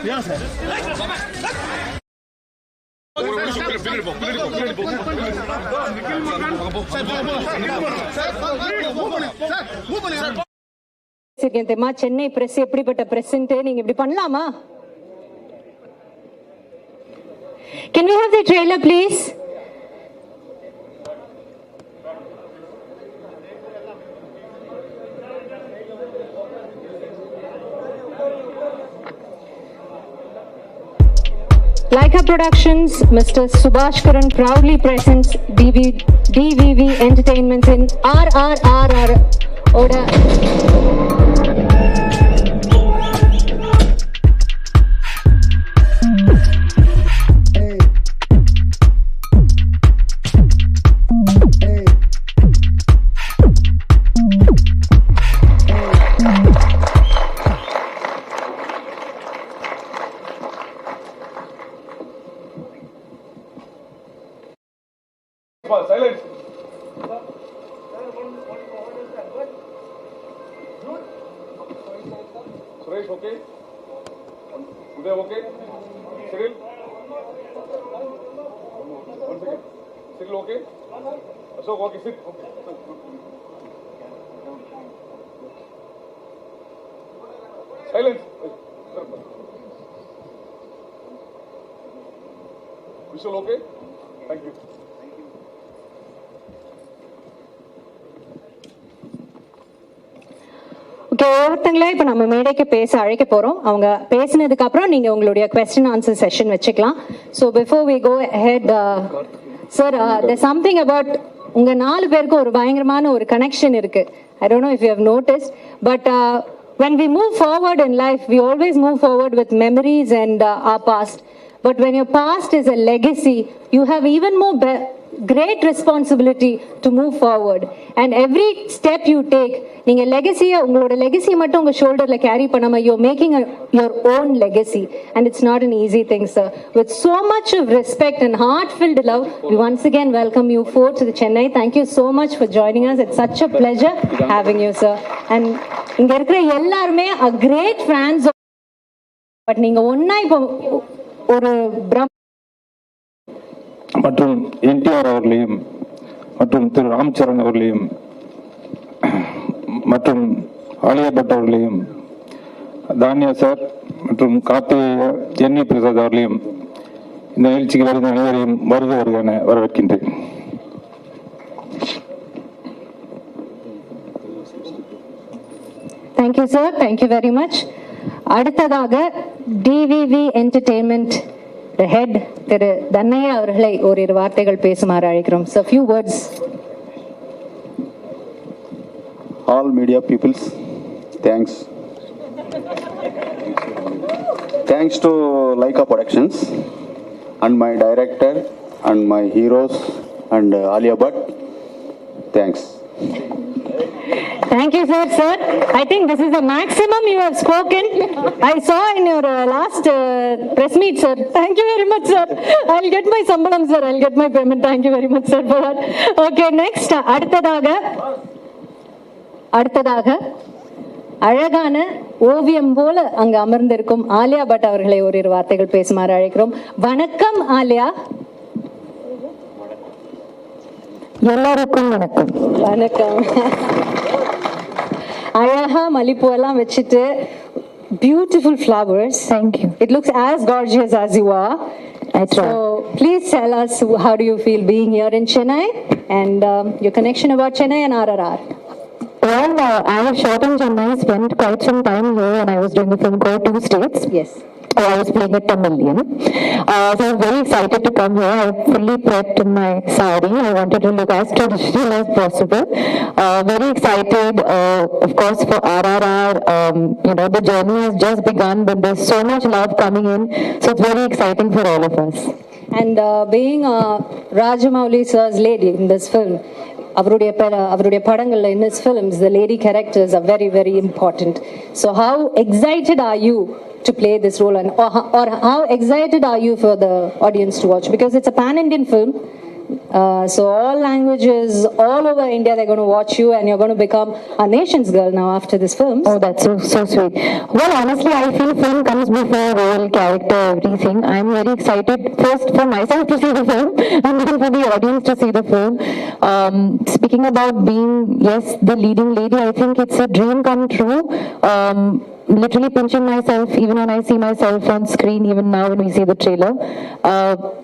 Yeah, sir. Chennai press எப்படிப்பட்ட present நீங்க இப்படி பண்ணலாமா? Can we have the trailer please? Lyca Productions, Mr. Subhash Karan proudly presents DVV Entertainments in RRR Oda. Silence. Suresh, okay? Uday, okay? Cyril? One second. Cyril, okay? Ashok, okay, sit. Silence. Vishal, okay? Thank you. ஒவ்வொருத்தங்களா இப்ப நம்ம மேடைக்கு பேச அழைக்க போறோம். அவங்க பேசினதுக்கு அப்புறம் நீங்க உங்களுடைய கொஸ்டின் ஆன்சர் செஷன் வச்சுக்கலாம். So before we go ahead, sir, there's something about உங்க 4 பேருக்கு ஒரு பயங்கரமான ஒரு கனெக்ஷன் இருக்கு. I don't know if you have noticed, but when we move forward in life, we always move forward with memories and our past. But when your past is a legacy, you have even more great responsibility to move forward. And every step you take, நீங்க legacy உங்களோட legacy மட்டும் உங்க shoulderல carry பண்ணாம you're making your own legacy, and it's not an easy thing, sir. With so much of respect and heart-filled love, we once again welcome you four to the Chennai. Thank you so much for joining us. It's such a pleasure having you, sir. And இங்க இருக்கிற எல்லாருமே a great fans of, but நீங்க ஒண்ணா இப்ப ஒரு மற்றும் NTR அவர்களையும் மற்றும் திரு ராம்சரண் அவர்களையும் மற்றும் ஆலியா பட் அவர்களையும் தானியா சார் மற்றும் கார்த்திகேய ஜென்னி பிரசாத் அவர்களையும் இந்த நிகழ்ச்சிக்கு வருகிற அனைவரையும் வருக என வரவேற்கின்றேன். Thank you, sir. Thank you very much. அடுத்ததாக DVV Entertainment head திரு தன்னையா அவர்களை ஓரிரு வார்த்தைகள் பேசுமாறு அழைக்கிறோம். So few words. All media peoples, thanks to Lyca Productions and my director and my heroes and Alia Bhatt. Thanks. Thank you, sir. Sir, I think this is the maximum you have spoken. I saw in your last press meet, sir. Thank you very much, sir. I'll get my sambalam, sir. I'll get my payment. Thank you very much, sir, for that. Okay, next. அடுத்ததாக அழகான ஓவியம் போல அங்க அமர்ந்திருக்கும் Alia but அவர்களை ஓரிரு வார்த்தைகள் பேசுமாறு அழைக்கிறோம். வணக்கம் ஆலியா. எல்லாருக்கும் வணக்கம். வணக்கம். அழகா மல்லிப்பூ எல்லாம் வச்சிட்டு beautiful flowers. Thank you. It looks as gorgeous as you are. So please tell us, how do you feel being here in Chennai and your connection about Chennai and RRR? Well, I have shot in Chennai, spent quite some time here when I was doing the film called 2 States. Yes. I was playing a Tamilian. So I'm very excited to come here. I fully prepped in my sari. I wanted to look as traditional as possible. Very excited, of course, for RRR. The journey has just begun, but there's so much love coming in. So it's very exciting for all of us. And being Rajamouli sir's lady in this film, அவருடைய படங்கள்ல in his films, the lady characters are very, very important. So how excited are you to play this role, and or how excited are you for the audience to watch? Because it's a pan-Indian film, So all languages, all over India, they're going to watch you and you're going to become a nation's girl now after this film. Oh, that's so sweet. Well, honestly, I feel film comes before role, character, everything. I'm very excited first for myself to see the film and then for the audience to see the film. Speaking about being, yes, the leading lady, I think it's a dream come true. Literally pinching myself even when I see myself on screen, even now when we see the trailer.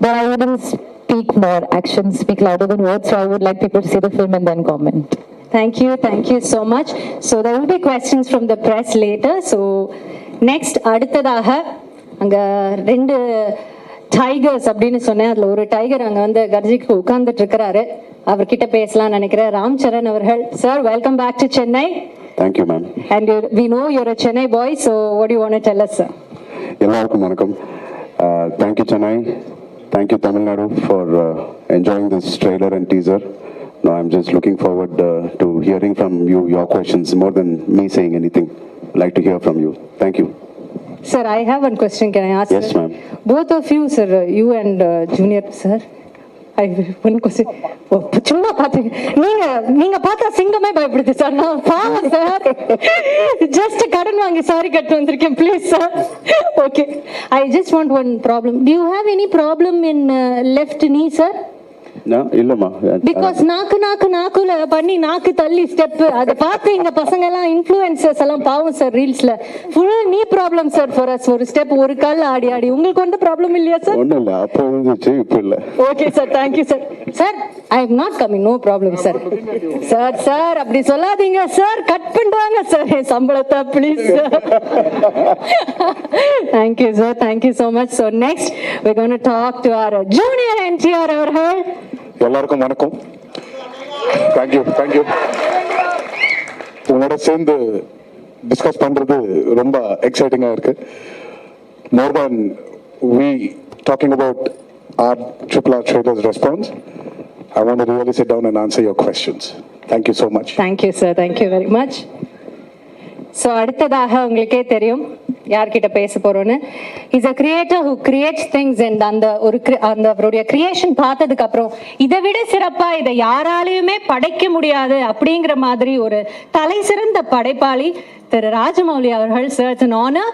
But I wouldn't speak more. Actions speak louder than words, so I would like people to see the film and then comment. Thank you so much. So there will be questions from the press later. So next, அடுத்ததாக அங்க ரெண்டு tigers அப்படின்னு சொன்னேன். அதில் ஒரு tiger அங்கே வந்து கர்ஜிக்கு உட்கார்ந்துட்டு இருக்கிறாரு. அவர்கிட்ட பேசலாம்னு நினைக்கிறேன். ராம்சரண் அவர்கள். Sir, welcome back to Chennai. Thank you, ma'am. And we know you're a Chennai boy, so what do you want to tell us, sir? எல்லாருக்கும் வணக்கம். Thank you, Chennai. Thank you, Tamil Nadu, for enjoying this trailer and teaser. No, I'm just looking forward to hearing from you, your questions, more than me saying anything. I'd like to hear from you. Thank you. Sir, I have one question. Can I ask? Yes, ma'am. Both of you, sir, you and Junior, sir. One question. சும்மா பாத்தீங்க நீங்க பார்த்தா சிங்கமே பயப்படுது sir. நான் பாவம் sir, just கடன் வாங்கி sorry கட்டு வந்திருக்கேன். Please sir. Okay, I just want one problem. To you have any problem in left நீ சார்? இல்லம்மா, பிகாஸ் நாக்குல பண்ணி நாக்கு தள்ளி ஸ்டெப் அதை பார்த்து இங்க பசங்க எல்லாம் இன்ஃப்ளூயன்சர்ஸ் எல்லாம் பாவம் சார் ரீல்ஸ்ல ஃபுல் நீ ப்ராப்ளம் சார் ஃபார் அஸ். ஒரு ஸ்டெப் ஒரு கால் ஆடி உங்களுக்கு வந்து ப்ராப்ளம் இல்லையா சார்? ஒண்ணும் இல்ல, அப்போ இருந்துச்சு, இப்போ இல்ல. Okay sir, thank you sir. Sir, I am not coming, no problem sir. Sir அப்படி சொல்லாதீங்க சார், கட் பண்ணுவாங்க சார் என் சம்பளத்தை, please sir. Thank you sir, thank you so much. So next we're going to talk to our junior NTR அவர்கள். எல்லாருக்கும் வணக்கம். Thank you. உங்களோட சேர்ந்து டிஸ்கஸ் பண்றது ரொம்ப எக்ஸைட்டிங்கா இருக்கு. மோர் தேன் we talking about our RRR trailers response, I want to really sit down and answer your questions. Thank you so much. Thank you sir, thank you very much. So அடுத்ததாக உங்களுக்கே தெரியும் யார்கிட்ட பேச போறோன்னு. Is a creator who creates things. அந்த அவருடைய creation பார்த்ததுக்கு அப்புறம் இதை விட சிறப்பா இதை யாராலையுமே படைக்க முடியாது அப்படிங்கிற மாதிரி ஒரு தலை சிறந்த படைப்பாளி திரு ராஜமௌலி அவர்கள். Sir, it's an honor.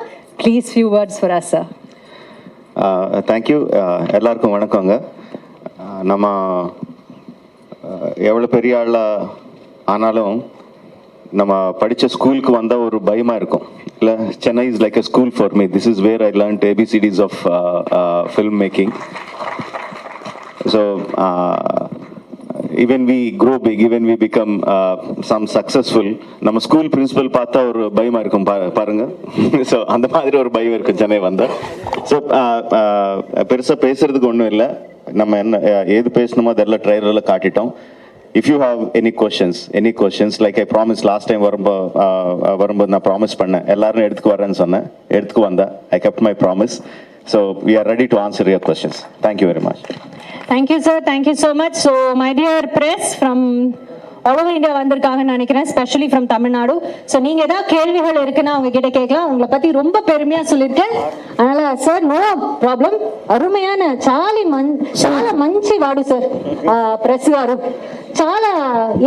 Please few words for us, sir. Thank you. எல்லாருக்கும் வணக்கங்க. நம்ம எவ்வளோ பெரிய ஆளா ஆனாலும் நம்ம படித்த ஸ்கூலுக்கு வந்தால் ஒரு பயமாக இருக்கும் இல்லை. Chennai is like a school for me. This is where I learned ABCDs of film making. So even we grow big, even we become some successful, நம்ம ஸ்கூல் பிரின்சிபல் பார்த்தா ஒரு பயமாக இருக்கும் பாருங்க. ஸோ அந்த மாதிரி ஒரு பயம் இருக்கும் சென்னை வந்தால். ஸோ பெருசாக பேசுறதுக்கு ஒன்றும் இல்லை. நம்ம என்ன ஏது பேசணுமோ அதெல்லாம் ட்ரைலரில் காட்டிட்டோம். If you have any questions, like I promised last time வரும்போது நான் ப்ராமிஸ் பண்ணேன் எல்லாரும் எடுத்துக்கு வரேன்னு சொன்னேன், எடுத்துக்கு வந்தேன். I kept my promise. So we are ready to answer your questions. Thank you very much. Thank you sir, thank you so much. So my dear press from all over India வந்திருக்காங்கன்னு நினைக்கிறேன், specially from Tamil Nadu. So நீங்கள் ஏதாவது கேள்விகள் இருக்குன்னா அவங்க கிட்ட கேட்கலாம். உங்களை பற்றி ரொம்ப பெருமையாக சொல்லியிருக்கேன். அதனால் சார், நோ ப்ராப்ளம். అరుமையான చాలా మంచి వాడు సార్ ప్రెస్ గారు. చాలా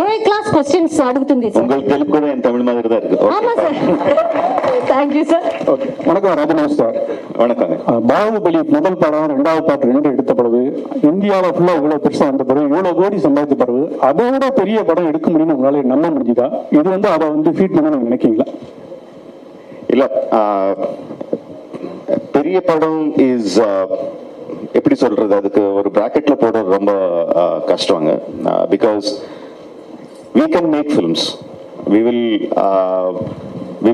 ఏ క్లాస్ క్వశ్చన్స్ అడుగుతుంది సార్. உங்களுக்கு తెలుగు கூட என் தமிழ் மாதிரி தான் இருக்கு. ஆமாம் சார். Thank you sir. ஓகே, வணக்கம் ராஜமௌலி சார். வணக்கங்க. பாகுபலி முதல் படம், ரெண்டாவது பாட்டு 2 எடுத்த பிறகு இந்தியாவில் ஃபுல்லாக இவ்வளோ பெருசாக வந்த பிறகு இவ்வளோ கோடி சம்பாதித்த பிறகு அதோட பெரிய படம் எடுக்க முடியும்னு உங்களால நம்ப முடிஞ்சுதா? இது வந்து அதை வந்து ஃபீட் பண்ண நினைக்கிறீங்களா? இல்லை, பெரிய படம் இஸ் எப்படி சொல்றது, அதுக்கு ஒரு பிராக்கெட்ல போடுறது ரொம்ப கஷ்டங்க. Because we can make films, we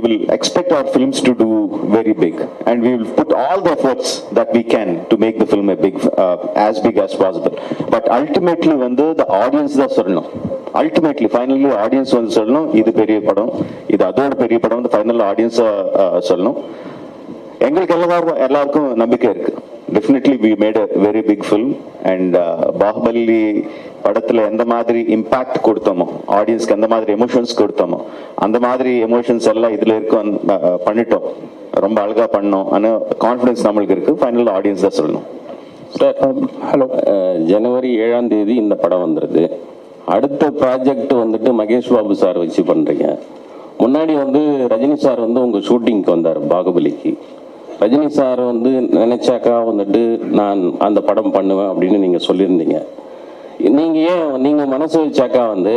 will expect our films to do very big and we will put all the efforts that we can to make the film as big as possible. But ultimately வந்து the audience தான் சொல்லணும். Ultimately finally audience வந்து சொல்லணும் இது பெரிய படம், இது அதோட பெரிய படம் வந்து ஃபைனல் ஆடியன்ஸ் சொல்லணும். எங்களுக்கு எல்லாருக்கும் நம்பிக்கை இருக்கு. Definitely we made a very big film and Baahubali படத்துல எந்த மாதிரி இம்பாக்ட் கொடுத்தோமோ, ஆடியன்ஸ்க்கு எந்த மாதிரி எமோஷன்ஸ் கொடுத்தோமோ அந்த மாதிரி எமோஷன்ஸ் எல்லாம் இதுல இருக்கும் பண்ணிட்டோம். ரொம்ப அழகா பண்ணோம். ஆனால் கான்ஃபிடன்ஸ் நம்மளுக்கு இருக்கு. ஃபைனல் ஆடியன்ஸ் தான் சொல்லணும். Sir hello. ஜனவரி 7ஆம் தேதி இந்த படம் வந்துடுது. அடுத்த ப்ராஜெக்ட் வந்துட்டு மகேஷ் பாபு சார் வச்சு பண்ணுறீங்க. முன்னாடி வந்து ரஜினி சார் வந்து உங்கள் ஷூட்டிங்க்கு வந்தார் பாகுபலிக்கு. ரஜினி சார் வந்து நினைச்சாக்கா வந்துட்டு நான் அந்த படம் பண்ணுவேன் அப்படின்னு நீங்கள் சொல்லியிருந்தீங்க. நீங்கள் மனசு வச்சாக்கா வந்து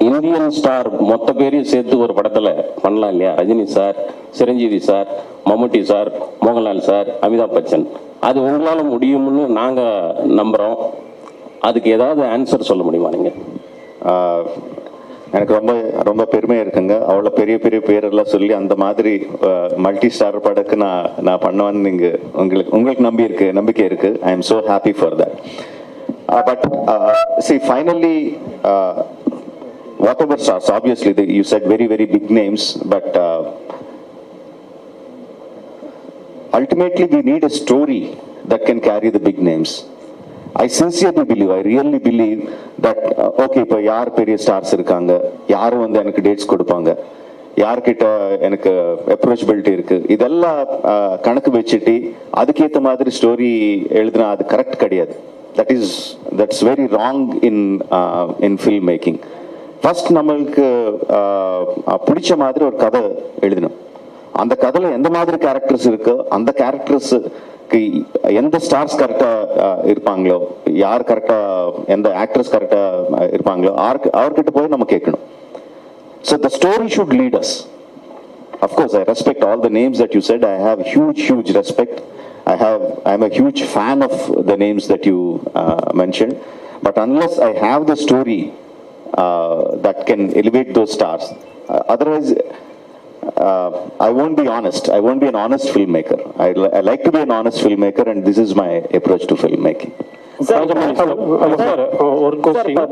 இந்தியன் ஸ்டார் மொத்த பேரையும் சேர்த்து ஒரு படத்தில் பண்ணலாம் இல்லையா? ரஜினி சார், சிரஞ்சீவி சார், மம்முட்டி சார், மோகன்லால் சார், அமிதாப் பச்சன். அது உங்களால் முடியும்னு நாங்கள் நம்புகிறோம். அதுக்கு ஏதாவது ஆன்சர் சொல்ல முடியுமா நீங்கள்? எனக்கு ரொம்ப ரொம்ப பெருமையாக இருக்குங்க. அவ்வளோ பெரிய பெரிய பேரெல்லாம் சொல்லி அந்த மாதிரி மல்டி ஸ்டார் படக்கு நான் பண்ணுவேன்னு நீங்கள் உங்களுக்கு நம்பிக்கை இருக்கு. I am so happy for that. But finally whatever stars, obviously you said very very big names, but ultimately we need a story that can carry the big names. I sincerely believe, I really believe that okay, இப்போ யார் பெரிய stars இருக்காங்க, யார் வந்து எனக்கு dates கொடுப்பாங்க, யார்கிட்ட எனக்கு அப்ரோச்சபிலிட்டி இருக்கு, இதெல்லாம் கணக்கு வச்சுட்டு அதுக்கேற்ற மாதிரி ஸ்டோரி எழுதுனா அது கரெக்ட் கிடையாது. That's very wrong in filmmaking. First நம்மளுக்கு பிடிச்ச மாதிரி ஒரு கதை எழுதணும். அந்த கதையில் எந்த மாதிரி கேரக்டர்ஸ் இருக்கு, அந்த கேரக்டர்ஸுக்கு எந்த ஸ்டார்ஸ் கரெக்டாக இருப்பாங்களோ, யார் கரெக்டாக எந்த ஆக்டர்ஸ் கரெக்டாக இருப்பாங்களோ அவர்கிட்ட போய் நம்ம கேட்கணும். So the story should lead us. Of course I respect all the names that you said. I have huge respect. I am a huge fan of the names that you mentioned. But unless I have the story that can elevate those stars, otherwise I won't be honest. I won't be an honest filmmaker. I like to be an honest filmmaker, and this is my approach to filmmaking.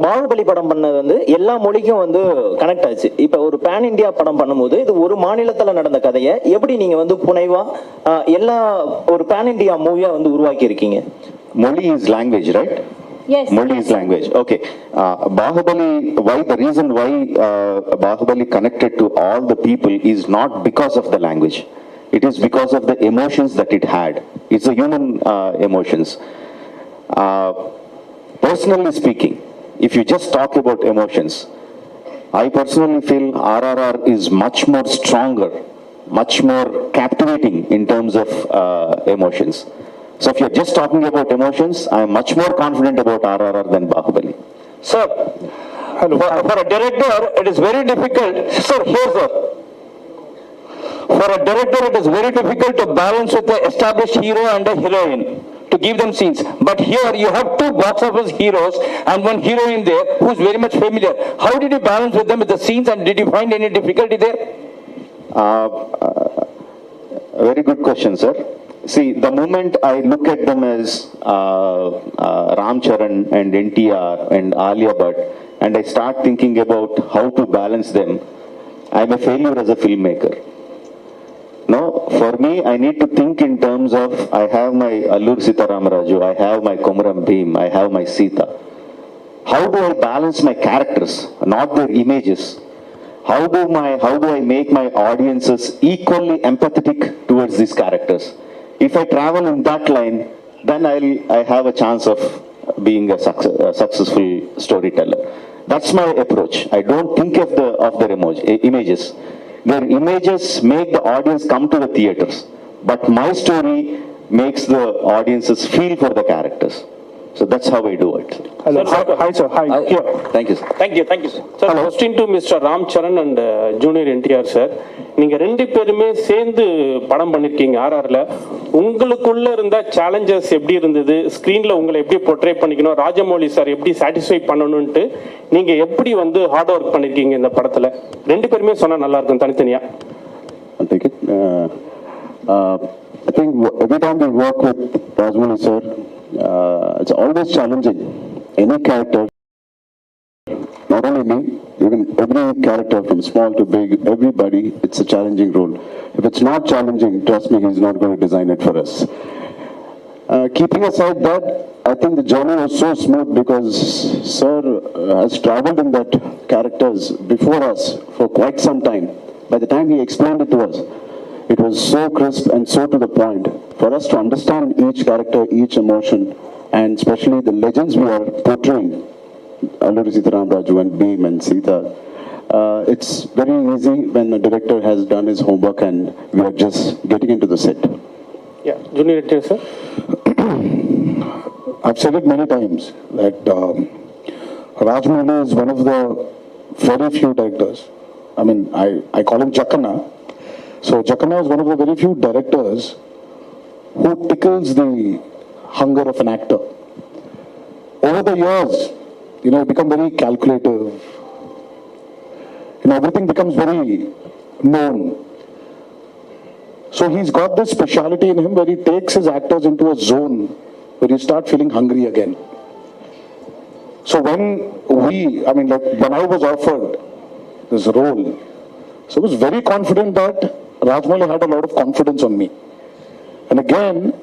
Baahubali படம் பண்ணது வந்து எல்லா மொழிக்கும் வந்து connect ஆச்சு. இப்ப ஒரு pan India படம் பண்ணும்போது இது ஒரு மாநிலத்துல நடந்த கதையை எப்படி நீங்க வந்து புனைவா எல்லா ஒரு பேன் இந்தியா மூவியா வந்து உருவாக்கி இருக்கீங்க? Moli is language, right? Yes. Moli is language. Okay. Bahubali, the reason why Bahubali connected to all the people is not because of the language. It is because of the emotions that it had. It's a human emotions. Personally speaking, if you just talk about emotions, I personally feel RRR is much more stronger, much more captivating in terms of emotions. So if you're just talking about emotions, I am much more confident about RRR than Bahubali. Sir, hello. For a director, it is very difficult. Sir, here, sir. For a director, it is very difficult to balance with the established hero and a heroine to give them scenes. But here you have two box office heroes and one heroine there who is very much familiar. How did you balance with them with the scenes, and did you find any difficulty there? A very good question, sir. See, the moment I look at them as Ramcharan and NTR and Alia Bhatt, and I start thinking about how to balance them, I'm a failure as a filmmaker. No, for me, I need to think in terms of, I have my Allur Sitaramaraju, I have my Komaram Bhim, I have my Sita. How do I balance my characters, not their images? How do I make my audiences equally empathetic towards these characters? If I travel in that line, then I have a chance of being a successful storyteller. That's my approach. I don't think of their images. Their images make the audience come to the theaters, but my story makes the audiences feel for the characters. So that's how I do it. Hello. Hi, sir. Hi. Here. Thank you, sir. Thank you, sir. Sir, question to Mr. Ramcharan and Junior NTR, sir. நீங்க ரெண்டு பேருமே சேர்ந்து படம் பண்ணிருக்கீங்க RRRல. உங்களுக்குள்ள இருந்த challenges எப்படி இருந்தது? ஸ்கிரீன்ல உங்களை எப்படி போர்ட்ரே பண்ணிக்கணும், ராஜமௌலி சார் எப்படி சாட்டிஸ்ஃபை பண்ணணும்னு நீங்க எப்படி வந்து ஹார்ட் ஒர்க் பண்ணிருக்கீங்க இந்த படத்துல? ரெண்டு பேருமே சொன்னா நல்லா இருக்கும் தனித்தனியா. I'll take it. I think every time we work with Rajamouli sir, it's always challenging. Any character, not only me, even every character from small to big, everybody, it's a challenging role. If it's not challenging, trust me, he's not going to design it for us. Keeping aside that, I think the journey was so smooth because sir has traveled in that characters before us for quite some time. By the time he explained it to us, It was so crisp and so to the point. For us to understand each character, each emotion, and especially the legends we are portraying, Rudhiram, Raju and Bhim and Sita, it's very easy when the director has done his homework and we are just getting into the set. Yeah, Junior NTR, sir. I've said it many times that Rajamouli is one of the very few directors. I mean, I call him Jakana. So Jakana is one of the very few directors who tickles the hunger of an actor. Over the years, you become very calculative. Everything becomes very known. So he's got this speciality in him where he takes his actors into a zone where you start feeling hungry again. So when I was offered this role, so I was very confident that Rajamouli had a lot of confidence on me. And again,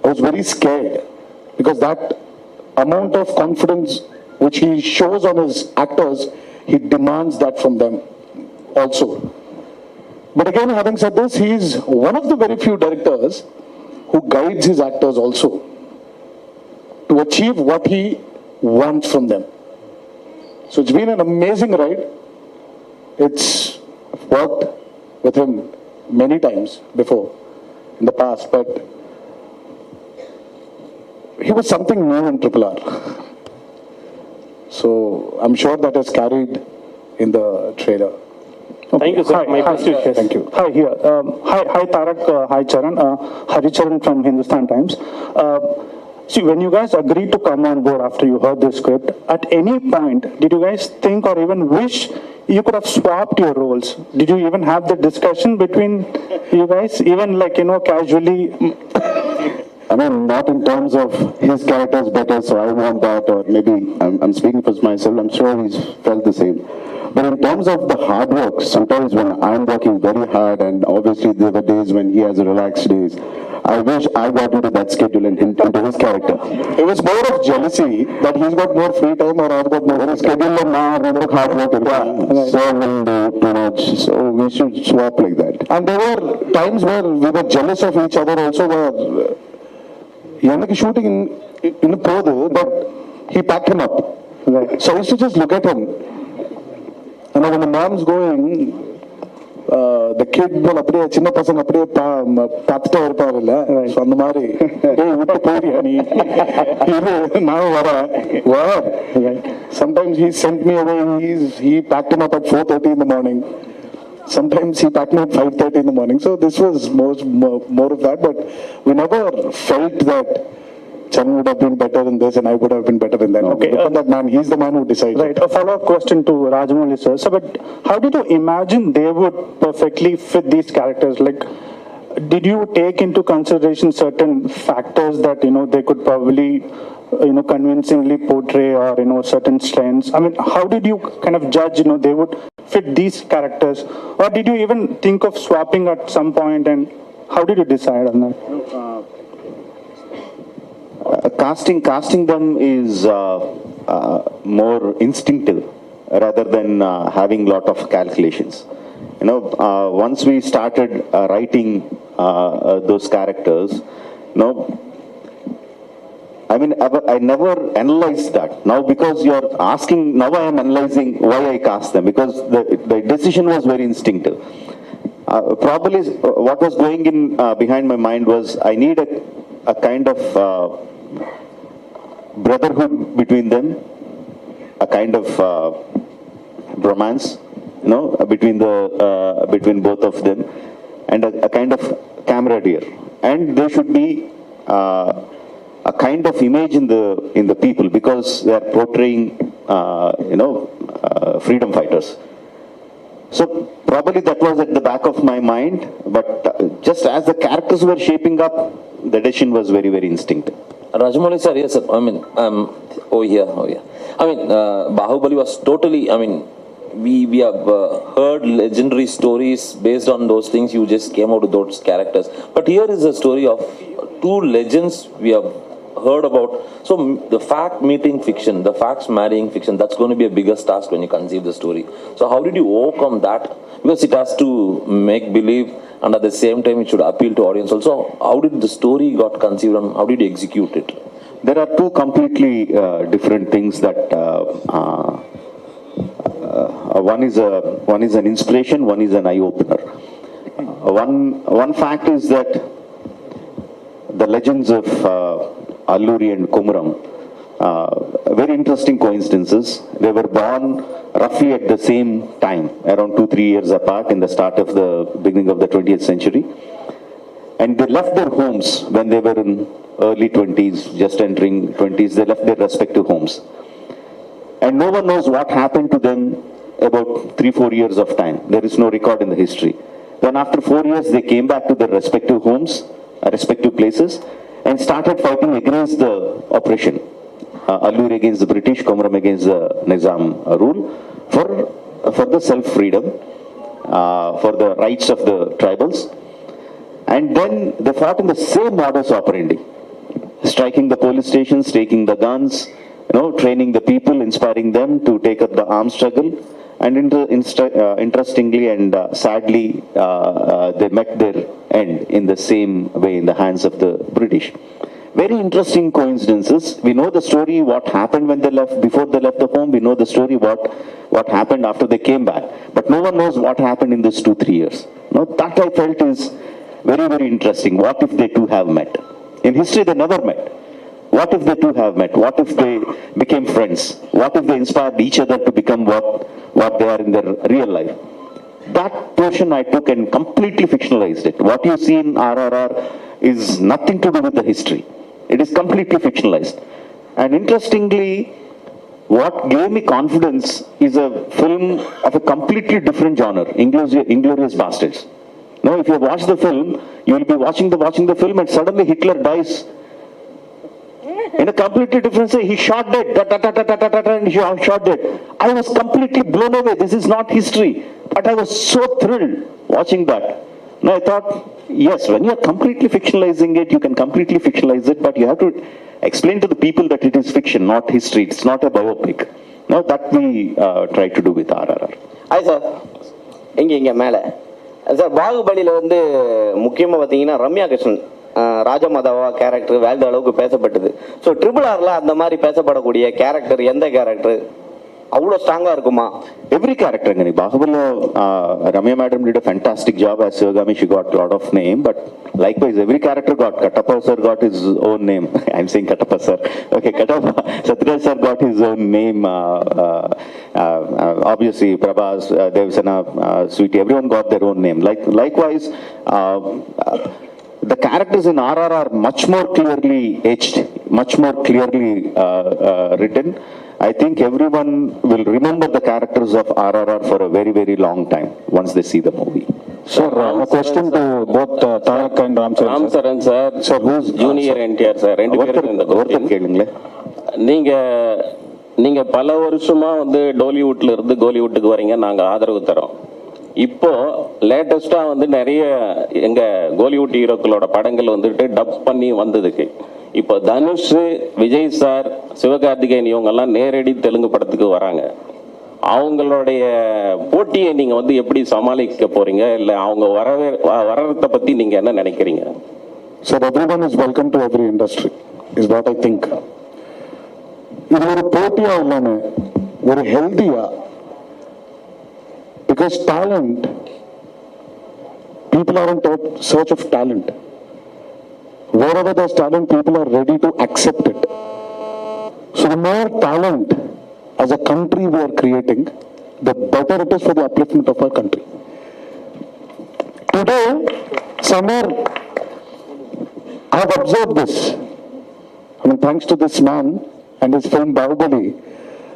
I was very scared because that amount of confidence which he shows on his actors, he demands that from them also. But again, having said this, he's one of the very few directors who guides his actors also to achieve what he wants from them. So it's been an amazing ride. It's worked with him many times before in the past, but he was something new in RRR. So I'm sure that is carried in the trailer. Thank you, sir. My best wishes. Thank you. Hi, here. Hi, Tarak. Hi, Charan. Hari Charan from Hindustan Times. See, when you guys agreed to come on board after you heard the script, at any point, did you guys think or even wish you could have swapped your roles? Did you even have the discussion between you guys, even casually? I mean, not in terms of his character is better, so I want that, or maybe I'm speaking for myself, I'm sure he's felt the same. But in terms of the hard work, sometimes when I'm working very hard, and obviously there were days when he has relaxed days, I wish I got into that schedule and into his character. It was more of jealousy that he's got more free time or I've got more schedule and now I work hard work. So will do too much. So we should swap like that. And there were times where we were jealous of each other also, where Yannick shooting in the Podu, but he packed him up. Right. So I used to just look at him. And when the mom's going, the kid will அப்படியே சின்ன பசங்க அப்படியே பார்த்துட்டே இருப்பாரு இல்ல so அந்த மாதிரி டேய் விட்டு போறியா நீ நான் வரேன் sometimes he sent me away. He packed him up at 4:30 in the morning. Sometimes he packed me at 5:30 in the morning. So this was more of that, but we never felt that Charan would have been better in this and I would have been better in that. Okay, that man, he's the man who decided. Right. A follow-up question to Rajamouli, sir. So, but how did you imagine they would perfectly fit these characters? Like, did you take into consideration certain factors that they could probably convincingly portray, or certain strengths? I mean, how did you kind of judge they would fit these characters, or did you even think of swapping at some point, and how did you decide on that? Casting them is more instinctive rather than having lot of calculations. Once we started writing those characters, I mean, I never analyzed that. Now, because you're asking, now I am analyzing why I cast them, because the decision was very instinctive. Probably what was going in behind my mind was I need a kind of brotherhood between them, a kind of romance, between both of them, and a kind of camaraderie. And there should be a kind of image in the people, because they are portraying, freedom fighters. So probably that was at the back of my mind, but just as the characters were shaping up, the decision was very, very instinctive. Rajamouli sir, yes sir. I mean, over here. I mean, Bahubali was totally, I mean, we have heard legendary stories based on those things. You just came out with those characters. But here is a story of two legends we have heard about. So the fact meeting fiction, the facts marrying fiction, that's going to be a biggest task when you conceive the story. So how did you overcome that? Because it has to make believe, and at the same time it should appeal to audience also. How did the story got conceived and how did you execute it? There are two completely different things that one is an inspiration, one is an eye opener. One fact is that the legends of Alluri and Komuram, very interesting coincidences. They were born roughly at the same time, around 2-3 years apart, in the start of the beginning of the 20th century. And they left their homes when they were in early 20s, just entering 20s. They left their respective homes. And no one knows what happened to them about 3-4 years of time. There is no record in the history. Then after 4 years, they came back to their respective homes, respective places, and started fighting against the oppression. Allur against the British, Komuram against the Nizam rule, for the self-freedom, for the rights of the tribals. And then they fought in the same modus operandi, striking the police stations, taking the guns, training the people, inspiring them to take up the armed struggle. And interestingly and sadly, they met their end in the same way in the hands of the British. Very interesting coincidences. We know the story, what happened when they left, before they left the home. We know the story, what happened after they came back. But no one knows what happened in these 2-3 years. That I felt is very, very interesting. What if they two have met? In history, they never met. What if they two have met? What if they became friends? What if they inspired each other to become what they are in their real life? That portion I took and completely fictionalized it. What you see in RRR is nothing to do with the history. It is completely fictionalized. And interestingly, what gave me confidence is a film of a completely different genre, Inglourious Bastards. Now, if you watch the film, you will be watching the film and suddenly Hitler dies. In a completely different way, he shot dead, and he shot dead. I was completely blown away. This is not history. But I was so thrilled watching that. Now I thought, yes, when you're completely fictionalizing it, you can completely fictionalize it, but you have to explain to the people that it is fiction, not history. It's not a biopic. Now that we try to do with RRR. Hi, sir. இங்க மேல sir பாகுபலியில வந்து முக்கியமா பாத்தீங்கன்னா Ramya Krishnan ராஜமாதாவா character world அளவுக்கு பேசப்பட்டது. So RRR அந்த மாதிரி பேசப்படக்கூடிய கேரக்டர் எந்த கேரக்டர் அவ்வளோ ஸ்ட்ராங்கா இருக்குமா? Every character, Bahubali, Ramya madam did a fantastic job as Sivagami. She got a lot of name, but likewise, every character got. Kattappa sir got his own name. I'm saying Kattappa sir. Okay, Kattappa. Satyajit sir got his own name. Obviously, Prabhas, Devsana, Sweetie, everyone got their own name. Likewise, the characters in RRR are much more clearly etched, much more clearly written. I think everyone will remember the characters of RRR for a very, very long time once they see the movie. Sir, a question to both Tarak and Ramcharan sir. Sir, who's junior NTR sir? ரெண்டு பேரும் இந்த ஒருத்தர் கேளுங்களே. நீங்க பல வருஷமா வந்து டோலிவுட்ல இருந்து கோலிவுட்டுக்கு வரீங்க, நாங்க ஆதரவு தரோம். இப்போ லேட்டஸ்டா வந்து நிறைய எங்க கோலிவுட் ஹீரோக்களோட படங்கள் வந்துட்டு டப் பண்ணி வந்ததுக்கு இப்போ தனுஷ், விஜய் சார், சிவகார்த்திகேயன் இவங்கெல்லாம் நேரடி தெலுங்கு படத்துக்கு வராங்க. அவங்களுடைய போட்டியை நீங்க வந்து எப்படி சமாளிக்க போறீங்க? இல்ல அவங்க வரத பத்தி நீங்க என்ன நினைக்கிறீங்க? Sir, everyone is welcome to every industry is what I think. இது ஒரு போட்டியா இல்லாம ஒரு ஹெல்தியா, because talent, people are in search of talent. Wherever there's talent, people are ready to accept it. So the more talent as a country we are creating, the better it is for the upliftment of our country. Today, somewhere, I have observed this. I mean, thanks to this man and his film Bahubali,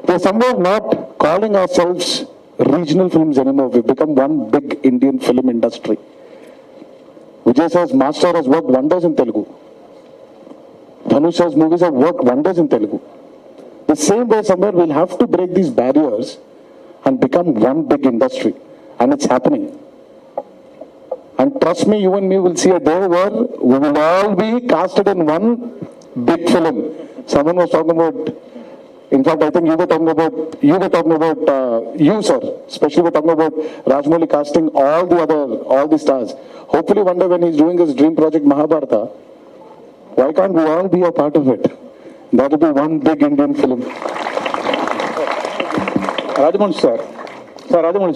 we're somewhere not calling ourselves regional films anymore. We've become one big Indian film industry. Vijay sir's Master has worked wonders in Telugu. Dhanush sir's movies have worked wonders in Telugu. The same way somewhere we'll have to break these barriers and become one big industry. And it's happening. And trust me, you and me will see a day where we will all be casted in one big film. Someone was talking about, in fact, I think you were talking about, you, sir, especially were talking about Rajamouli casting all the stars. Hopefully one day when he's doing his dream project Mahabharata, why can't we all be a part of it? That will be one big Indian film. Rajamouli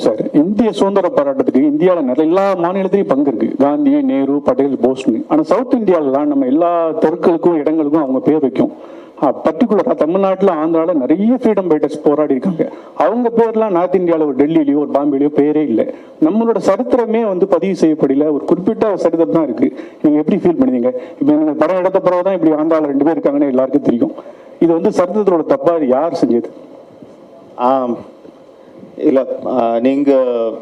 sir, இந்திய சுதந்திர போராட்டத்துக்கு இந்தியாவில் எல்லா மாநிலத்திலையும் பங்கு இருக்கு. காந்தி, நேரு, பட்டேல், போஸ்னு. ஆனால் south இந்தியாவிலாம் நம்ம எல்லா தெருக்களுக்கும் இடங்களுக்கும் அவங்க பேர் வைக்கும். பர்டிகுலராக தமிழ்நாட்டில், ஆந்திராவில் நிறைய ஃப்ரீடம் ஃபைட்டர்ஸ் போராடி இருக்காங்க. அவங்க பேர்லாம் நார்த் இந்தியாவில் ஒரு டெல்லியிலையோ ஒரு பாம்பேலையோ பேரே இல்லை. நம்மளோட சரித்திரமே பதிவு செய்யப்படல. ஒரு குறிப்பிட்ட சரித்திரம் தான் இருக்கு. நீங்க எப்படி ஃபீல் பண்ணுவீங்க? இப்போ நீங்க படம் எடுத்த பிறகு தான் இப்படி ஆந்திராவில் 2 பேர் இருக்காங்கன்னு எல்லாருக்கும் தெரியும். இது சரித்திரத்தோட தப்பா யார் செஞ்சது? இல்லை, நீங்கள்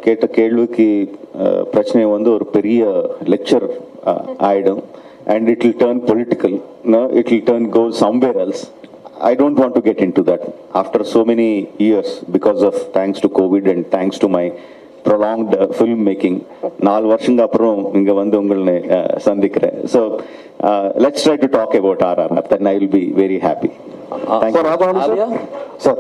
கேட்ட கேள்விக்கு பிரச்சனை ஒரு பெரிய லெக்சர் ஆயிடும். And it will turn political. No, it will go somewhere else. I don't want to get into that. After so many years, because of thanks to COVID and thanks to my prolonged film making, 4 வருஷங்க அப்புறம் இங்க உங்களை சந்திக்கிறேன். So let's try to talk about RRR. Then I will be very happy. Thank you. Sir,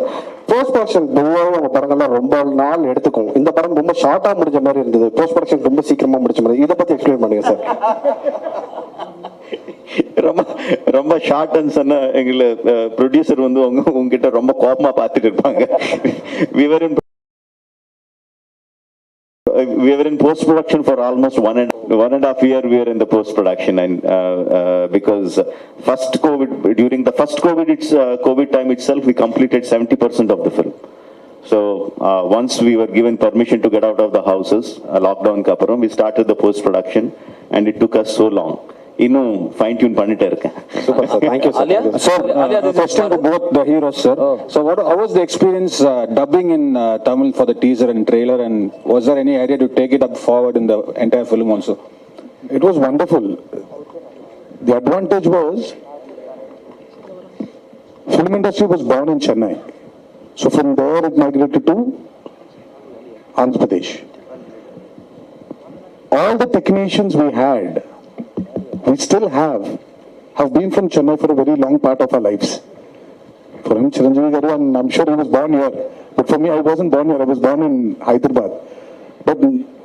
post production பொதுவாக படங்கள்லாம் ரொம்ப நாள் எடுத்துக்கும். இந்த படம் ரொம்ப ஷார்ட்டா முடிஞ்ச மாதிரி இருந்தது. போஸ்ட் ப்ரொடக்ஷன் ரொம்ப சீக்கிரமா முடிச்ச மாதிரி. இதை பத்தி எக்ஸ்பிளைன் பண்ணுங்க சார். ரொம்ப ஷார்ட்னு சொன்ன எங்களை ப்ரொடியூசர் உங்ககிட்ட ரொம்ப கோபமா பார்த்துட்டு இருப்பாங்க. We were in post production for almost one and a half year. We were in the post production, and because during the first COVID time itself, we completed 70% of the film. So once we were given permission to get out of the houses, lockdown kaparam, we started the post production, and it took us so long. இன்னும் fine tune பண்ணிட்டே இருக்கேன். Super sir, thank you sir. Sir, question to both the heroes sir. So how was the experience dubbing in Tamil for the teaser and trailer, and was there any idea to take it up forward in the entire film also? It was wonderful. The advantage was film industry was born in Chennai. So from there it migrated to Andhra Pradesh. All the technicians we had, we still have been from Chennai for a very long part of our lives. For him, Chiranjeevi Garu, and I'm sure he was born here. But for me, I wasn't born here. I was born in Hyderabad. But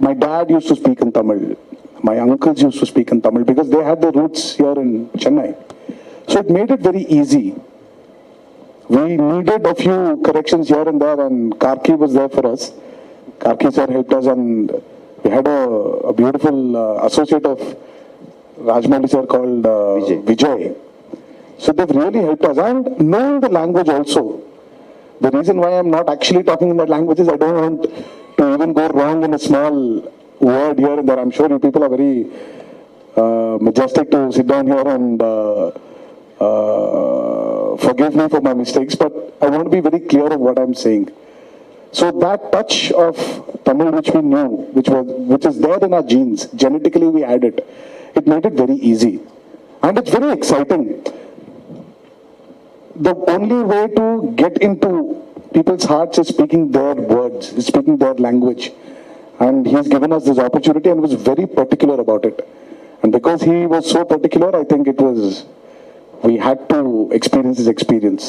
my dad used to speak in Tamil. My uncles used to speak in Tamil because they had their roots here in Chennai. So it made it very easy. We needed a few corrections here and there, and Karki was there for us. Karki sir helped us, and we had a beautiful associate of Rajamouli sir called Vijay. So they've really helped us, and knowing the language also. The reason why I'm not actually talking in that language is I don't want to even go wrong in a small word here and there. I'm sure you people are very majestic to sit down here and forgive me for my mistakes, but I want to be very clear of what I'm saying. So that touch of Tamil which we knew, which is there in our genes, genetically we had it. It made it very easy, and it's very exciting. The only way to get into people's hearts is speaking their words, is speaking their language, and he's given us this opportunity and was very particular about it. And because he was so particular, I think we had to experience his experience.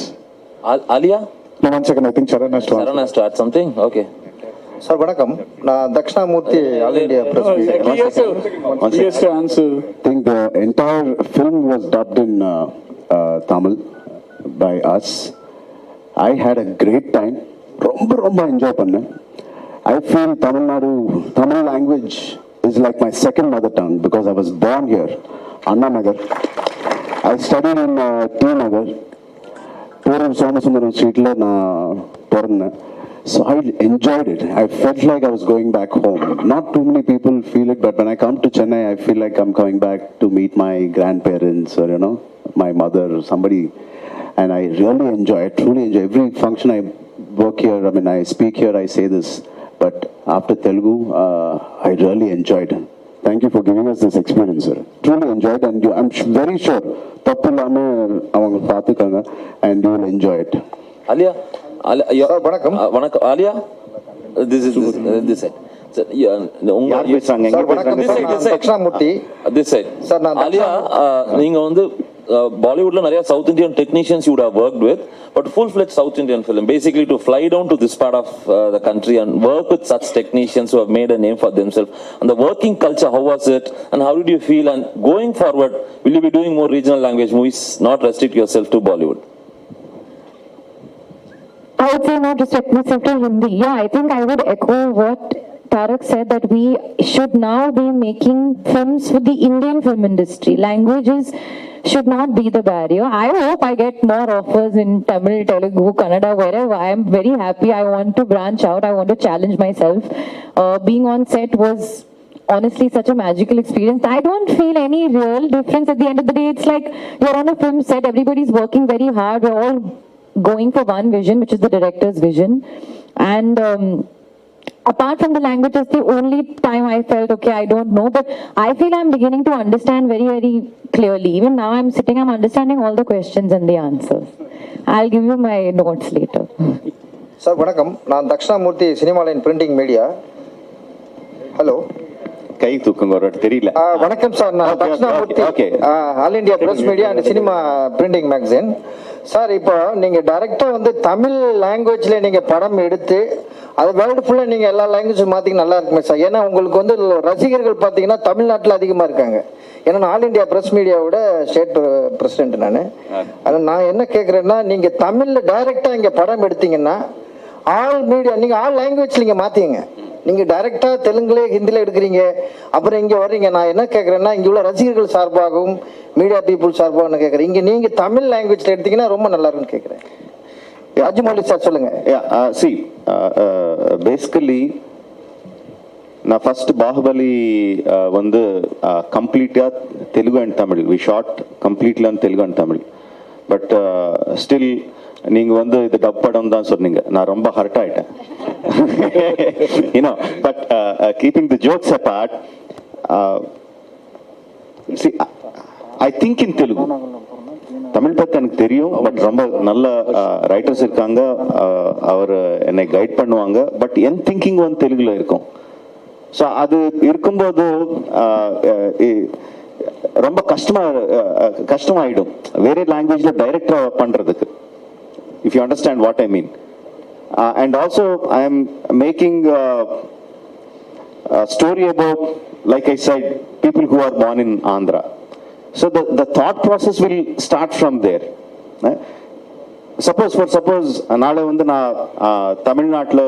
Alia? No, 1 second. I think Charan has to add something. Okay. Sir, vanakkam. Na Dakshinamurthy All India Press Meet. Yes, answer. I think the entire film was dubbed in Tamil by us. I had a great time. Romba enjoy panna. I feel Tamil language is like my second mother tongue because I was born here, Anna Nagar. I studied in T Nagar. Porum Somasundaram Street la na porna. So I enjoyed it. I felt like I was going back home. Not too many people feel it, but when I come to Chennai, I feel like I'm coming back to meet my grandparents or, my mother or somebody. And I really enjoy it, truly enjoy every function I work here. I mean, I speak here, I say this. But after Telugu, I really enjoyed it. Thank you for giving us this experience, sir. Truly enjoyed, and I'm very sure and you will enjoy it. Alia, Alia, this side. யார் பேசுறாங்க எங்க பேசுறாங்க Dakshinamurthy this side sir நான் Alia நீங்க வந்து Bollywoodல நிறைய South Indian technicians you would have worked with, but full-fledged South Indian film, basically to fly down to this part of the country and work with such technicians who have made a name for themselves. And the working culture, how was it? And how did you feel? And going forward, will you be doing more regional language movies, not restrict yourself to Bollywood? I would say not restrict myself to Hindi. Yeah, I think I would echo what Tarak said, that we should now be making films for the Indian film industry. Languages should not be the barrier. I hope I get more offers in Tamil, Telugu, Kannada, wherever. I am very happy. I want to branch out. I want to challenge myself. Being on set was honestly such a magical experience. I don't feel any real difference. At the end of the day, it's like you're on a film set. Everybody's working very hard. We're all going for one vision, which is the director's vision. And apart from the language, it's the only time I felt, okay, I don't know, but I feel I'm beginning to understand very, very clearly. Even now I'm sitting, I'm understanding all the questions and the answers. I'll give you my notes later. Sir வணக்கம், நான் Dakshinamurthy cinema line printing media. Hello, கை தூக்குங்க ஒரு தெரியல. வணக்கம் sir, நான் Dakshinamurthy, all India press media and cinema printing magazine. Sir, இப்போ நீங்க டைரக்டா வந்து தமிழ் லாங்குவேஜ்ல நீங்க படம் எடுத்து அது வேர்ல்டு ஃபுல்லா நீங்க எல்லா லாங்குவேஜும் மாத்திக்க நல்லா இருக்குமே சார். ஏன்னா உங்களுக்கு வந்து ரசிகர்கள் பார்த்தீங்கன்னா தமிழ்நாட்டில் அதிகமா இருக்காங்க. ஏன்னா நான் ஆல் இண்டியா பிரஸ் மீடியாவோட ஸ்டேட் பிரசிடென்ட் நான். அதில் நான் என்ன கேட்குறேன்னா, நீங்க தமிழ்ல டைரக்டா இங்க படம் எடுத்தீங்கன்னா ஆல் மீடியா நீங்க ஆல் லாங்குவேஜ் நீங்க மாத்திங்க. நீங்க டைரக்டா தெலுங்குல ஹிந்தில எடுக்கிறீங்க, அப்புறம் இங்க வர்றீங்க. நான் என்ன கேட்கறேன்னா, இங்க உள்ள ரசிகர்கள் சார்பாகவும் மீடியா பீப்புள் சார்பாகவும் கேட்கறேன், இங்க நீங்க தமிழ் லாங்குவேஜ்ல எடுத்தீங்கன்னா ரொம்ப நல்லா இருக்குன்னு கேட்கறேன். ராஜமௌலி சார் சொல்லுங்க. பேசிக்கலி நான் ஃபர்ஸ்ட் பாகுபலி வந்து கம்ப்ளீட்டா Telugu and Tamil, we shot completely on Telugu and Tamil. But still நீங்க வந்து இது டப் படம் தான் சொன்னீங்க, நான் ரொம்ப ஹர்ட் ஆயிட்டேன். But keeping the jokes abort, I think in Telugu. Tamil பத்தி எனக்கு தெரியும், பட் ரொம்ப நல்ல ரைட்டர்ஸ் இருக்காங்க, அவர் என்னை கைட் பண்ணுவாங்க. பட் என் திங்கிங் வந்து தெலுங்குல இருக்கும். ஸோ அது இருக்கும்போது ரொம்ப கஷ்டமாயிடும் வேற லாங்குவேஜ்ல டைரக்டா பண்றதுக்கு. If you understand what I mean. And also I am making a story about, like I said, people who are born in Andhra. So the thought process will start from there. Suppose நாளை வந்து நான் தமிழ்நாட்டில்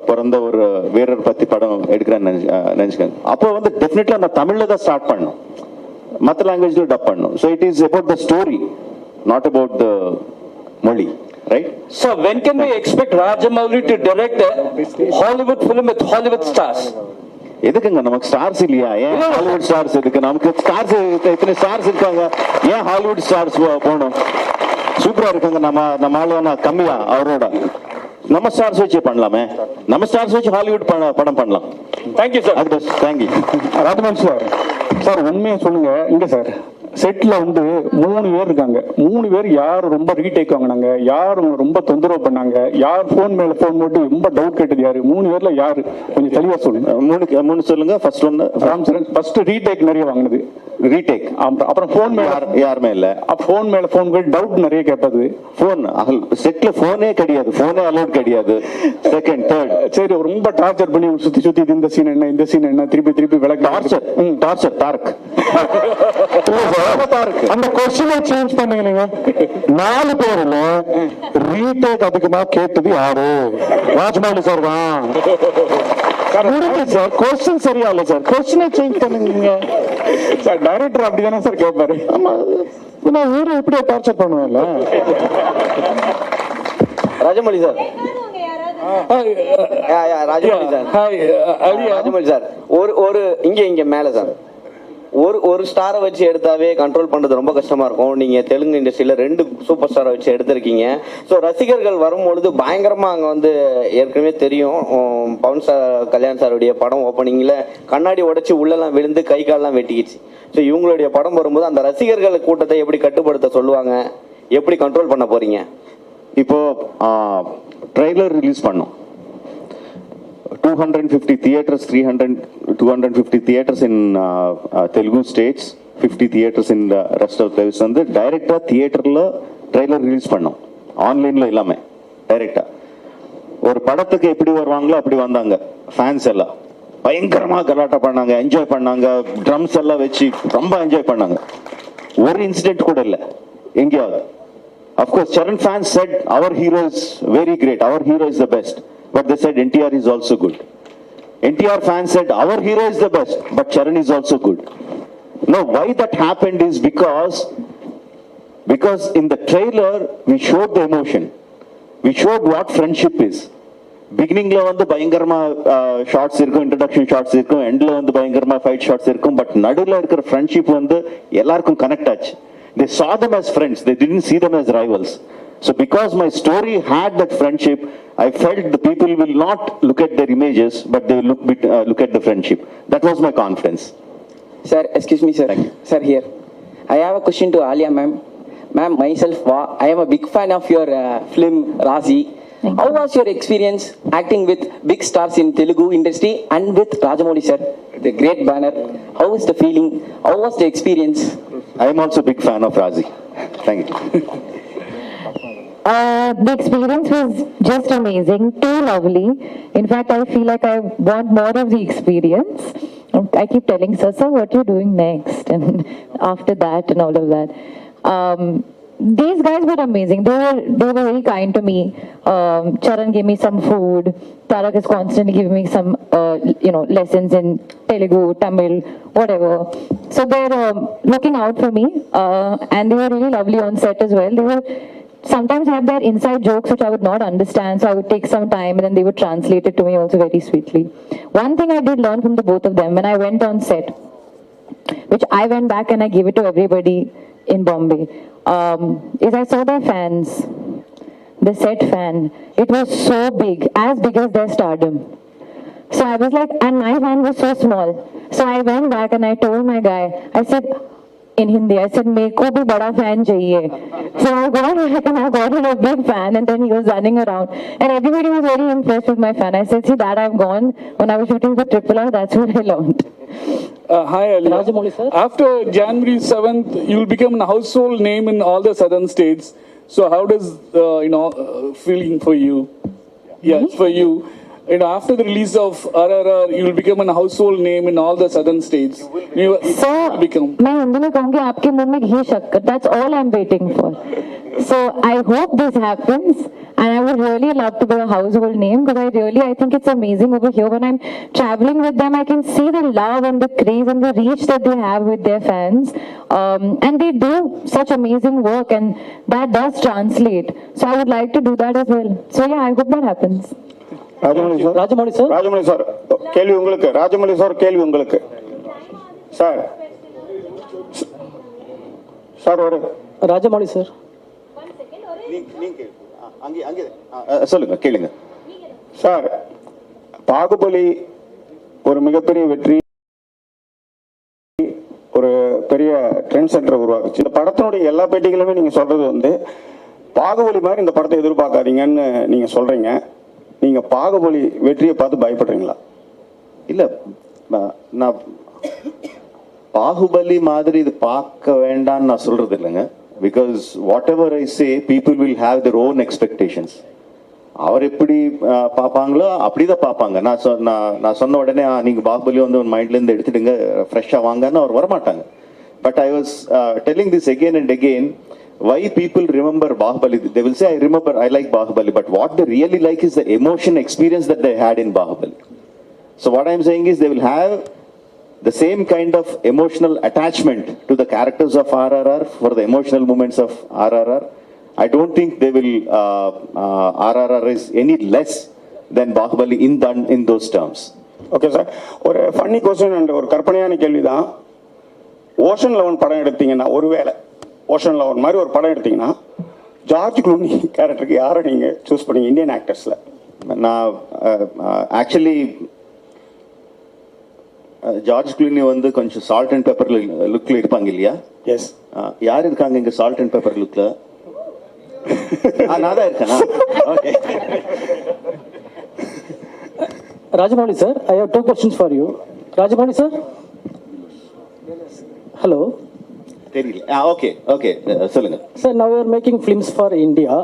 பிறந்த ஒரு வீரர் பத்தி படம் எடுக்கிறேன்னு நினைச்சுக்கேன். அப்போ வந்து டெஃபினெட்லி நான் தமிழ்ல தான் ஸ்டார்ட் பண்ணணும், மற்ற லாங்குவேஜ்ல டப் பண்ணணும். So it is about the story, not about the mouli, right? So when can we expect Rajamouli to direct a Hollywood film with Hollywood stars? எதுக்குங்க நமக்கு ஸ்டார்ஸ் இல்லையா? ஏன் ஹாலிவுட் ஸ்டார்ஸ் எதுக்கு? நமக்கு ஸ்டார்ஸ் இத்தனை ஸ்டார்ஸ் இருக்காங்க, ஏன் ஹாலிவுட் ஸ்டார்ஸ் போகணும்? சூப்பரா இருக்காங்க. நம்ம ஆளுனா கம்மியா அவரோட? நம்ம ஸ்டார்ஸ் வச்சு பண்ணலாமே, நம்ம ஸ்டார்ஸ் வச்சு ஹாலிவுட் படம் பண்ணலாம். Thank you sir. அது best. Thank you. Rajamouli sir, sir உண்மையை சொல்லுங்க. இங்க சார் செட்ல வந்து 3 பேர் இருக்காங்க. 3 பேர் யார் ரொம்ப ரீடேக் வாங்கினாங்க, யார் ரொம்ப தொந்தரவு பண்ணாங்க, யார் போன் மேல போன் போட்டு ரொம்ப டவுட் கேட்டது யாரு? 3 பேர்ல யாரு? கொஞ்சம் தெளிவா சொல்லுங்க. 3 சொல்லுங்க. ஃபர்ஸ்ட் ஒன்னு ராம்சரன். ஃபர்ஸ்ட் ரீடேக் நிறைய வாங்கினது ரீடேக். அப்புறம் போன் மேல யாருமே இல்ல. போன் மேல போன் போட்டு டவுட் நிறைய கேட்டது. போன் செட்ல போனே கிடையாது, போனே அலோட் கிடையாது. செகண்ட் தேர்ட் சரி ரொம்ப டார்ச்சர் பண்ணி சுத்தி சுத்தி இந்த சீன் என்ன இந்த சீன் என்ன திருப்பி விளக்கு. டார்ச்சர் தாரக். அந்த கொஸ்டினை சேஞ்ச் பண்ணுங்க. நீங்க 4 பேர்ல ரீடேக் அதிகமா கேட்டது யாரு? ராஜமௌலி சார் தான். சார் கொஸ்டின் சரியா இல்ல சார், கொஸ்டினை சேஞ்ச் பண்ணுங்க சார். டைரக்டர் அப்படிதானே சார் கேட்பாரு. ஆமா, ஊரை எப்படியா டார்ச்சர் பண்ணுவேன்ல. ராஜமௌலி சார், ராஜமௌலி சார், ஒரு இங்க மேல சார் ஒரு ஸ்டாரை வச்சு எடுத்தாவே கண்ட்ரோல் பண்றது ரொம்ப கஷ்டமா இருக்கும். நீங்க தெலுங்கு இண்டஸ்ட்ரியில 2 சூப்பர் ஸ்டாரை வச்சு எடுத்திருக்கீங்க. ஸோ ரசிகர்கள் வரும்பொழுது பயங்கரமா அங்க வந்து ஏற்கனவே தெரியும், பவன் சார் கல்யாண் சாருடைய படம் ஓப்பனிங்ல கண்ணாடி உடைச்சு உள்ளெல்லாம் விழுந்து கை காலெல்லாம் வெட்டிக்கிச்சு. ஸோ இவங்களுடைய படம் வரும்போது அந்த ரசிகர்கள் கூட்டத்தை எப்படி கட்டுப்படுத்த சொல்லுவாங்க, எப்படி கண்ட்ரோல் பண்ண போறீங்க? இப்போ ட்ரெய்லர் ரிலீஸ் பண்ணோம். 2 250 theaters, 250 theaters in Telugu states, 50 theaters in the rest of the places. And the director theater trailer release பண்ணோம் ஆன்லைன்ல இல்லாம டைரக்டா ஒரு படத்துக்கு எப்படி வருவாங்களோ அப்படி வந்தாங்க. ஃபேன்ஸ் எல்லாம் பயங்கரமா கலாட்டா பண்ணாங்க, என்ஜாய் பண்ணாங்க, ட்ரம்ஸ் எல்லாம் வச்சு ரொம்ப என்ஜாய் பண்ணாங்க. ஒரு இன்சிடென்ட் கூட இல்லை எங்கேயாவது. Of course Charan fans said our hero is very great, our hero is the best, but they said NTR is also good. NTR fans said our hero is the best, but Charan is also good. Now why that happened is because in the trailer we showed the emotion, we showed what friendship is. பிகினிங்ல வந்து பயங்கரமா shorts இருக்கும், introduction shorts இருக்கும், எண்ட்ல வந்து பயங்கரமா fight shorts இருக்கும். But நடுவில் இருக்கிற ஃப்ரெண்ட்ஷிப் வந்து எல்லாருக்கும் கனெக்ட் ஆச்சு. They saw them as friends, they didn't see them as rivals. So because my story had that friendship, I felt the people will not look at their images, but they will look at the friendship. That was my confidence. Sir, excuse me, sir. Sir, here. I have a question to Alia ma'am. Ma'am, myself, I am a big fan of your film Razi. How was your experience acting with big stars in Telugu industry and with Rajamouli sir, the great banner? How is the feeling? How was the experience? I am also a big fan of Razi. Thank you. The experience was just amazing, too lovely. In fact, I feel like I want more of the experience. I keep telling sir, what are you doing next? And after that and all of that. These guys were amazing. They were very kind to me. Charan gave me some food. Tarak is constantly giving me some, lessons in Telugu, Tamil, whatever. So they're looking out for me, and they were really lovely on set as well. They were sometimes have their inside jokes which I would not understand, so I would take some time, and then they would translate it to me also very sweetly. One thing I did learn from the both of them when I went on set, which I went back and I gave it to everybody in Bombay, is I saw their fans, the set fan. It was so big as their stardom. So I was like, and my fan was so small. So I went back and I told my guy, I said in Hindi, I said, "Meko bhi bada fan chahiye." So I got back and I got him a big fan, and then he was running around, and everybody was very impressed with my fan. I said, "See, that I've gone when I was shooting for RRR, that's what I learned." Hi, Alia. Rajamouli sir. After January 7th, you will become a household name in all the southern states. So how does, feeling for you? Yeah, for you. After the release of RRR, you will become a household name in all the southern states. You will become. मैं हिंदी में कहूँगी आपके मुंह में घी शक्कर. That's all I'm waiting for. So I hope this happens, and I would really love to be a household name, because I think it's amazing over here. When I'm traveling with them, I can see the love and the craze and the reach that they have with their fans, and they do such amazing work, and that does translate. So I would like to do that as well. So yeah, I hope that happens. Rajamouli sir. கேள்வி உங்களுக்கு. Rajamouli sir கேள்வி உங்களுக்கு. Sir ஒரு Rajamouli sir. சொல்லுங்க, கேளுங்க. Sir, Baahubali ஒரு மிகப்பெரிய வெற்றி, ஒரு பெரிய ட்ரெண்ட் சென்டரை உருவாக்குச்சு. இந்த படத்தினுடைய எல்லா பேட்டிகளுமே நீங்க சொல்றது வந்து பாகுபலி மாதிரி இந்த படத்தை எதிர்பார்க்காதீங்கன்னு நீங்க சொல்றீங்க. நீங்க பாகுபலி வெற்றியை பார்த்து பயப்படுறீங்களா? இல்ல, நான் பாகுபலி மாதிரி இது பார்க்க வேண்டாம்னு நான் சொல்றது இல்லைங்க. Because what ever I say, people will have their own expectations. அவர் எப்படி பார்ப்பாங்களோ அப்படிதான் பார்ப்பாங்க. நான் சொன்ன உடனே நீங்க பாகுபலி வந்து ஒரு மைண்ட்ல இருந்து எடுத்துடுங்க, ஃப்ரெஷ்ஷா வாங்கன்னு அவர் வரமாட்டாங்க. But I was telling this again and again. Why people remember Bahubali? They will say, I remember, I like Bahubali, but what they really like is the emotion experience that they had in Bahubali. So what I'm saying is they will have the same kind of emotional attachment to the characters of RRR for the emotional moments of RRR. I don't think they will, RRR is any less than Bahubali in those terms. Okay sir, ஒரு funny question and ஒரு கற்பனையான கேள்விதான். Ocean 11 படம் எடுத்தீங்கன்னா, ஒருவேளை ocean 11 மாதிரி ஒரு படம் எடுத்தீங்கன்னா, ஜார்ஜ் க்ளூனி கேரக்டருக்கு யாரை நீங்க சூஸ் பண்ணீங்க இந்தியன் ஆக்டர்ஸ்ல? நான் ஆக்சுவலி ஜார்ஜ் க்ளூனி வந்து கொஞ்சம் சால்ட் அண்ட் பெப்பர் லுக்ல இருப்பாங்க இல்லையா? எஸ். யார் இருக்காங்க இங்க சால்ட் அண்ட் பெப்பர் லுக்ல? நான் தான் இருக்கேனா? Okay. Rajamouli sir, I have two questions for you. Rajamouli sir? Hello. Okay. சொல்லுங்க. Sir, now we are making films for India.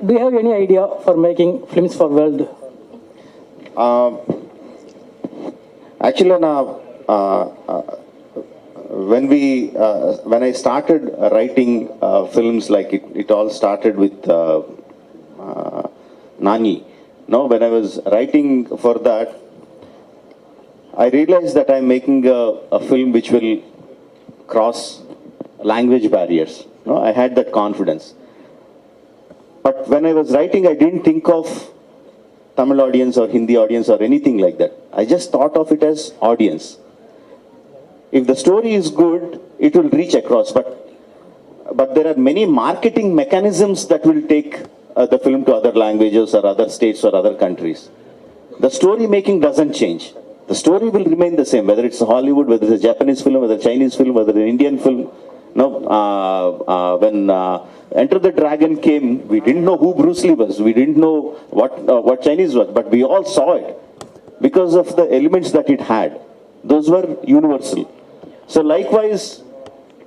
Do you have any idea for making films for world? Actually, when I started writing films, like it all started with Nani. No, when I was writing for that, I realized that I'm making a film which will cross language barriers. No, I had that confidence. But when I was writing, I didn't think of Tamil audience or Hindi audience or anything like that. I just thought of it as audience. If the story is good, it will reach across. But there are many marketing mechanisms that will take the film to other languages or other states or other countries. The story making doesn't change. The story will remain the same, whether it's Hollywood, whether it's a Japanese film, whether it's a Chinese film, whether it's an Indian film. No, when Enter the Dragon came, we didn't know who Bruce Lee was. We didn't know what Chinese was, but we all saw it because of the elements that it had. Those were universal. So likewise,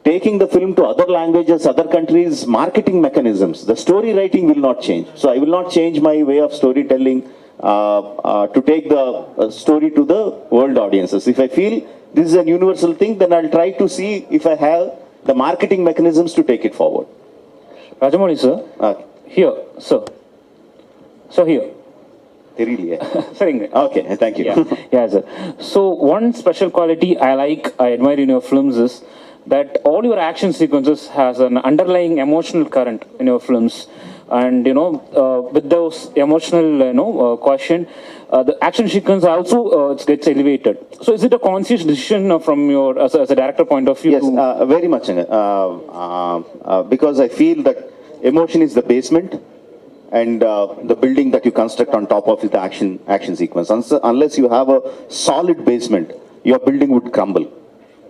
taking the film to other languages, other countries, marketing mechanisms, the story writing will not change. So I will not change my way of storytelling to take the story to the world audiences. If I feel this is a universal thing, then I'll try to see if I have the marketing mechanisms to take it forward. Rajamouli sir, here, sir. So here. Okay, thank you. Yeah, sir. So one special quality I admire in your films is that all your action sequences has an underlying emotional current in your films. And with those emotional question, the action sequence also it gets elevated. So is it a conscious decision from your as a director point of view? Yes, very much. Because I feel that emotion is the basement and the building that you construct on top of the action sequence. Unless you have a solid basement, your building would crumble.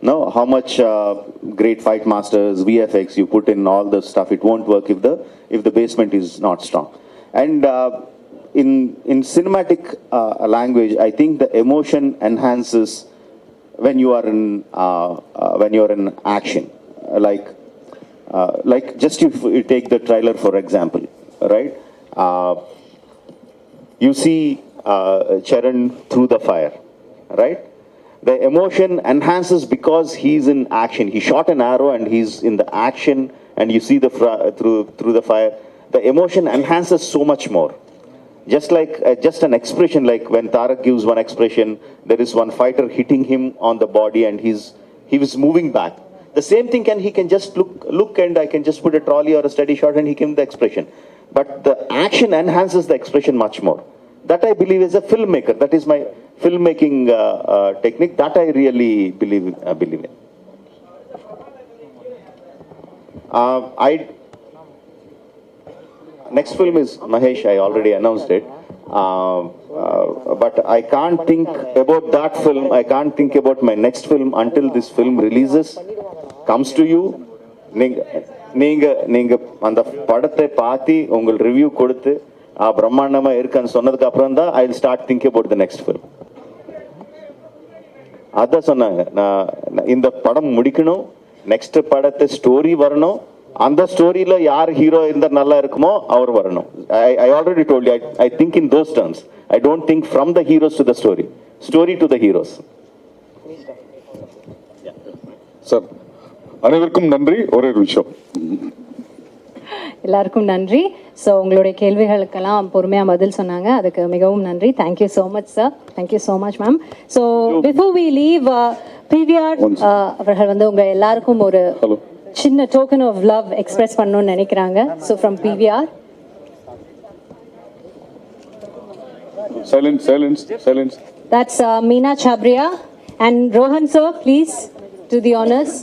No, how much great fight masters, VFX you put in all the stuff, it won't work if the basement is not strong. And in cinematic language, I think the emotion enhances when you are in action. Like just if you take the trailer for example, right? You see Charan through the fire, right? The emotion enhances because he's in action. He shot an arrow and he's in the action, and you see through the fire. The emotion enhances so much more. Just like just an expression, like when Tarak gives one expression, there is one fighter hitting him on the body and he was moving back. The same thing he can just look and I can just put a trolley or a steady shot and he can the expression. But the action enhances the expression much more. That I believe as a filmmaker, that is my filmmaking technique. That I really believe in. Next film is Mahesh. I already announced it. But I can't think about that film. I can't think about my next film until this film releases, comes to you. நீங்க அந்த படத்தை பார்த்து உங்கள் review கொடுத்து பிரம்மாண்டமா இருக்குன்னு சொன்னதுக்கு அப்புறம் தான் I will start think about the next film. அதான் சொன்னாங்க, நான் இந்த படம் முடிக்கணும், நெக்ஸ்ட் படத்தை ஸ்டோரி வரணும், அந்த ஸ்டோரியில யார் ஹீரோ இருந்தா நல்லா இருக்குமோ அவர் வரணும். I already told you, I think in those terms. I don't think from the heroes to the story to the heroes. Sir, அனைவருக்கும் நன்றி. ஒரே ஒரு விஷயம், எல்லாருக்கும் நன்றி. ஸோ உங்களுடைய கேள்விகளுக்கெல்லாம் பொறுமையாக பதில் சொன்னாங்க, அதுக்கு மிகவும் நன்றி. Thank you so much sir. Thank you so much ma'am. So before we leave, PVR அவர்கள் வந்து உங்கள் எல்லாருக்கும் ஒரு சின்ன டோக்கன் ஆஃப் லவ் எக்ஸ்பிரஸ் பண்ணணும்னு நினைக்கிறாங்க. So from PVR. Silence. That's Meena Chabria and Rohan sir, please do the honors.